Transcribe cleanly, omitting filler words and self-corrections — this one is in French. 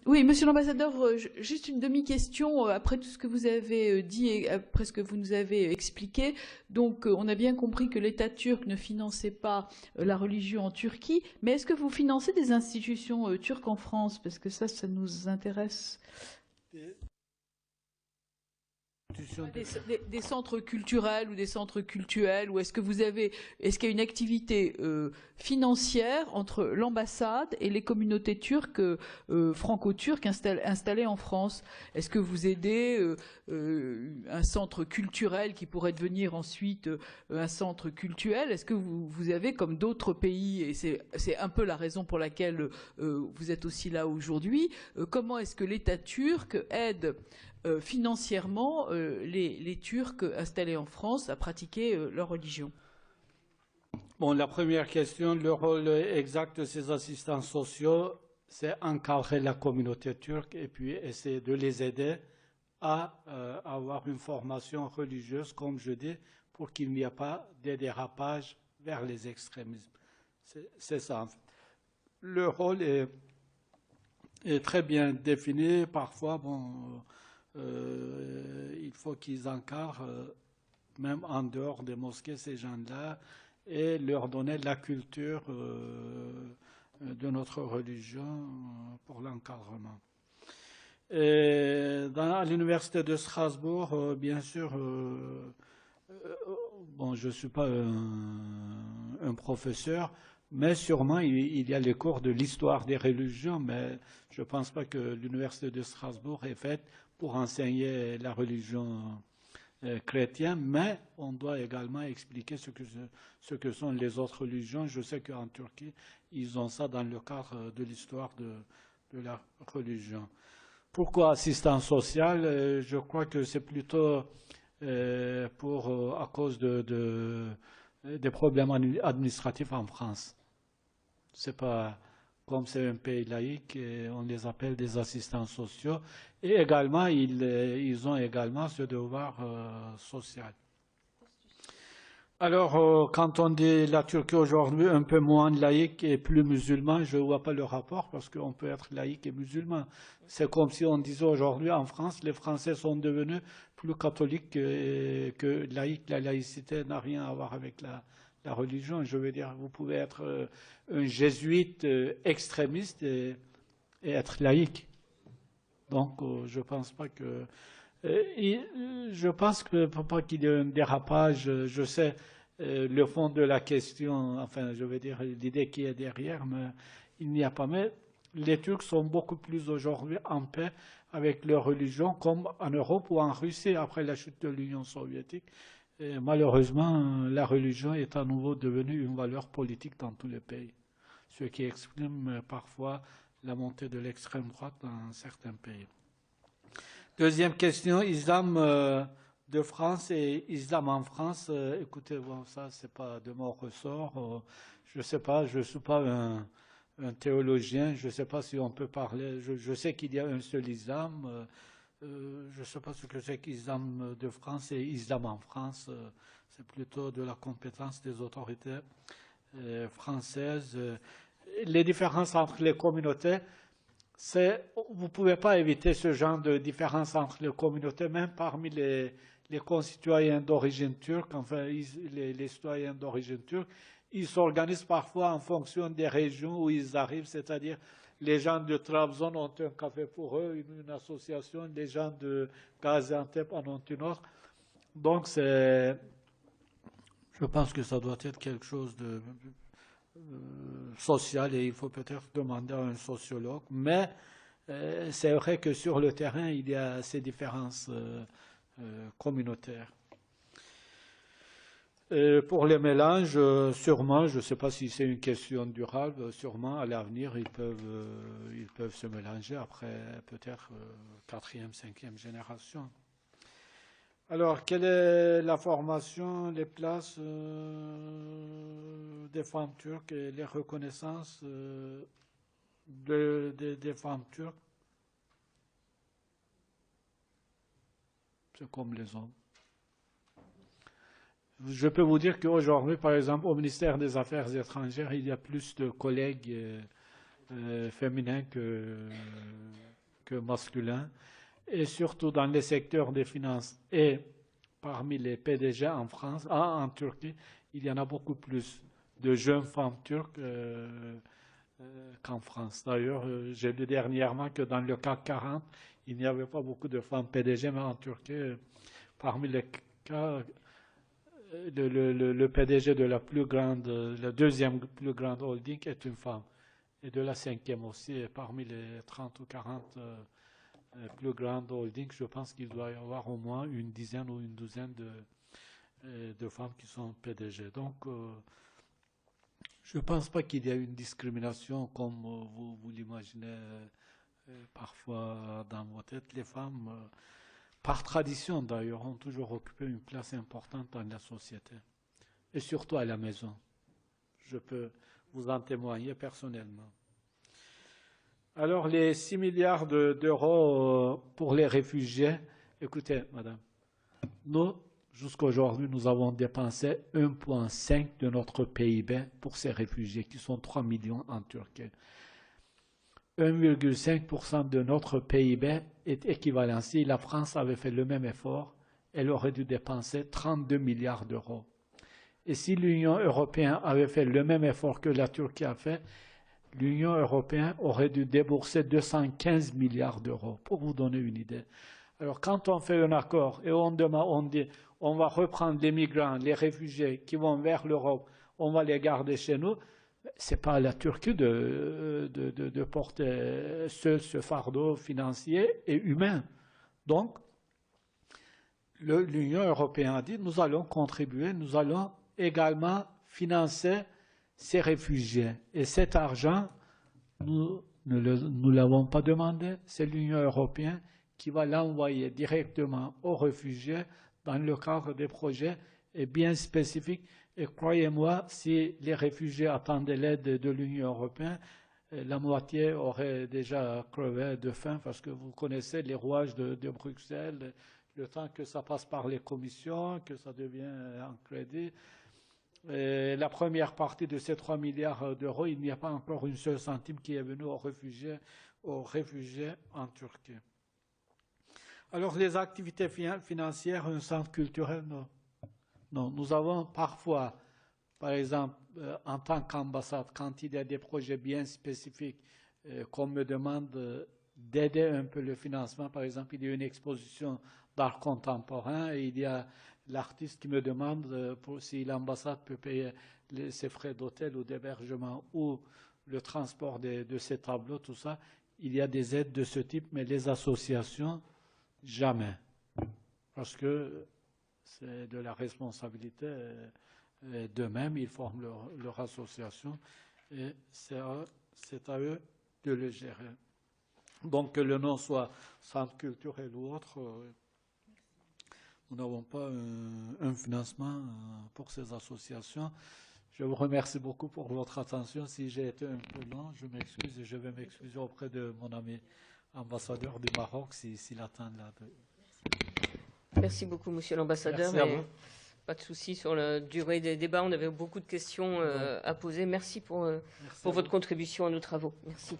Oui, Monsieur l'ambassadeur, juste une demi-question après tout ce que vous avez dit et après ce que vous nous avez expliqué. Donc, on a bien compris que l'État turc ne finançait pas la religion en Turquie, mais est-ce que vous financez des institutions turques en France? Parce que ça nous intéresse. Des centres culturels ou des centres cultuels, ou est-ce qu'il y a une activité financière entre l'ambassade et les communautés turques, franco-turques installées en France? Est-ce que vous aidez un centre culturel qui pourrait devenir ensuite un centre cultuel? Est-ce que vous avez, comme d'autres pays, et c'est un peu la raison pour laquelle vous êtes aussi là aujourd'hui, comment est-ce que l'État turc aide financièrement les Turcs installés en France à pratiquer leur religion? Bon, la première question, le rôle exact de ces assistants sociaux, c'est encadrer la communauté turque et puis essayer de les aider à avoir une formation religieuse, comme je dis, pour qu'il n'y ait pas de dérapage vers les extrémismes. C'est ça. Le rôle est très bien défini. Parfois, bon, il faut qu'ils encadrent, même en dehors des mosquées, ces gens-là, et leur donner la culture de notre religion pour l'encadrement. À l'université de Strasbourg, bien sûr, bon, je ne suis pas un professeur, mais sûrement il y a les cours de l'histoire des religions, mais je ne pense pas que l'université de Strasbourg est faite pour enseigner la religion chrétienne, mais on doit également expliquer ce que sont les autres religions. Je sais qu'en Turquie, ils ont ça dans le cadre de l'histoire de la religion. Pourquoi assistance sociale? Je crois que c'est plutôt à cause des problèmes administratifs en France. C'est pas comme c'est un pays laïque, on les appelle des assistants sociaux. Et également, ils ont également ce devoir social. Alors, quand on dit la Turquie aujourd'hui un peu moins laïque et plus musulman, je ne vois pas le rapport parce qu'on peut être laïque et musulman. C'est comme si on disait aujourd'hui en France, les Français sont devenus plus catholiques que laïcs. La laïcité n'a rien à voir avec la religion. Je veux dire, vous pouvez être un jésuite extrémiste et être laïque. Donc, je pense pas que... je pense que pour pas qu'il y ait un dérapage, je sais le fond de la question, enfin, je veux dire l'idée qui est derrière, mais il n'y a pas. Mais les Turcs sont beaucoup plus aujourd'hui en paix avec leur religion, comme en Europe ou en Russie après la chute de l'Union soviétique. Et malheureusement, la religion est à nouveau devenue une valeur politique dans tous les pays, ce qui exprime parfois la montée de l'extrême droite dans certains pays. Deuxième question, islam de France et islam en France. Écoutez, bon, ça, c'est pas de mon ressort. Je sais pas, je suis pas un théologien. Je sais pas si on peut parler. Je sais qu'il y a un seul islam. Je sais pas ce que c'est qu'islam de France et islam en France. C'est plutôt de la compétence des autorités françaises. Les différences entre les communautés. Vous ne pouvez pas éviter ce genre de différence entre les communautés, même parmi les concitoyens d'origine turque, enfin les citoyens d'origine turque, ils s'organisent parfois en fonction des régions où ils arrivent, c'est-à-dire les gens de Trabzon ont un café pour eux, une association, les gens de Gaziantep en ont une autre. Donc je pense que ça doit être quelque chose de social et il faut peut-être demander à un sociologue, mais c'est vrai que sur le terrain, il y a ces différences communautaires. Pour les mélanges, sûrement, je ne sais pas si c'est une question durable, sûrement à l'avenir, ils peuvent se mélanger après peut-être quatrième, cinquième génération. Alors, quelle est la formation, les places des femmes turques et les reconnaissances des femmes turques? C'est comme les hommes. Je peux vous dire qu'aujourd'hui, par exemple, au ministère des Affaires étrangères, il y a plus de collègues féminin que masculin, et surtout dans les secteurs des finances et parmi les PDG en France, en Turquie, il y en a beaucoup plus de jeunes femmes turques qu'en France. D'ailleurs, j'ai lu dernièrement que dans le CAC 40, il n'y avait pas beaucoup de femmes PDG, mais en Turquie, parmi les cas, le PDG de la deuxième plus grande holding est une femme, et de la cinquième aussi, et parmi les 30 ou 40 plus grandes holdings, je pense qu'il doit y avoir au moins une dizaine ou une douzaine de femmes qui sont PDG. Donc, je ne pense pas qu'il y ait une discrimination comme vous l'imaginez parfois dans vos têtes. Les femmes, par tradition d'ailleurs, ont toujours occupé une place importante dans la société, et surtout à la maison. Je peux vous en témoigner personnellement. Alors, les 6 milliards d'euros pour les réfugiés, écoutez, madame, nous, jusqu'à aujourd'hui, nous avons dépensé 1,5 de notre PIB pour ces réfugiés, qui sont 3 millions en Turquie. 1,5% de notre PIB est équivalent. Si la France avait fait le même effort, elle aurait dû dépenser 32 milliards d'euros. Et si l'Union européenne avait fait le même effort que la Turquie a fait, l'Union européenne aurait dû débourser 215 milliards d'euros, pour vous donner une idée. Alors, quand on fait un accord et on dit on va reprendre les migrants, les réfugiés qui vont vers l'Europe, on va les garder chez nous, ce n'est pas à la Turquie de porter seul ce fardeau financier et humain. Donc, l'Union européenne a dit nous allons contribuer, nous allons également financer ces réfugiés. Et cet argent, nous ne l'avons pas demandé, c'est l'Union européenne qui va l'envoyer directement aux réfugiés dans le cadre des projets bien spécifiques. Et croyez-moi, si les réfugiés attendaient l'aide de l'Union européenne, la moitié aurait déjà crevé de faim, parce que vous connaissez les rouages de Bruxelles, le temps que ça passe par les commissions, que ça devient en crédit. Et la première partie de ces 3 milliards d'euros, il n'y a pas encore une seule centime qui est venue aux réfugiés en Turquie. Alors, les activités financières, un centre culturel, non. Non, nous avons parfois, par exemple, en tant qu'ambassade, quand il y a des projets bien spécifiques, qu'on me demande d'aider un peu le financement, par exemple, il y a une exposition d'art contemporain et il y a l'artiste qui me demande si l'ambassade peut payer ses frais d'hôtel ou d'hébergement ou le transport de ces tableaux, tout ça. Il y a des aides de ce type, mais les associations, jamais. Parce que c'est de la responsabilité d'eux-mêmes, ils forment leur association et c'est à eux de le gérer. Donc que le nom soit centre culturel ou autre, nous n'avons pas un financement pour ces associations. Je vous remercie beaucoup pour votre attention. Si j'ai été un peu long, je m'excuse et je vais m'excuser auprès de mon ami ambassadeur du Maroc s'il attend là. Merci beaucoup, monsieur l'ambassadeur. Pas de souci sur la durée des débats. On avait beaucoup de questions à poser. Merci pour votre contribution à nos travaux. Merci.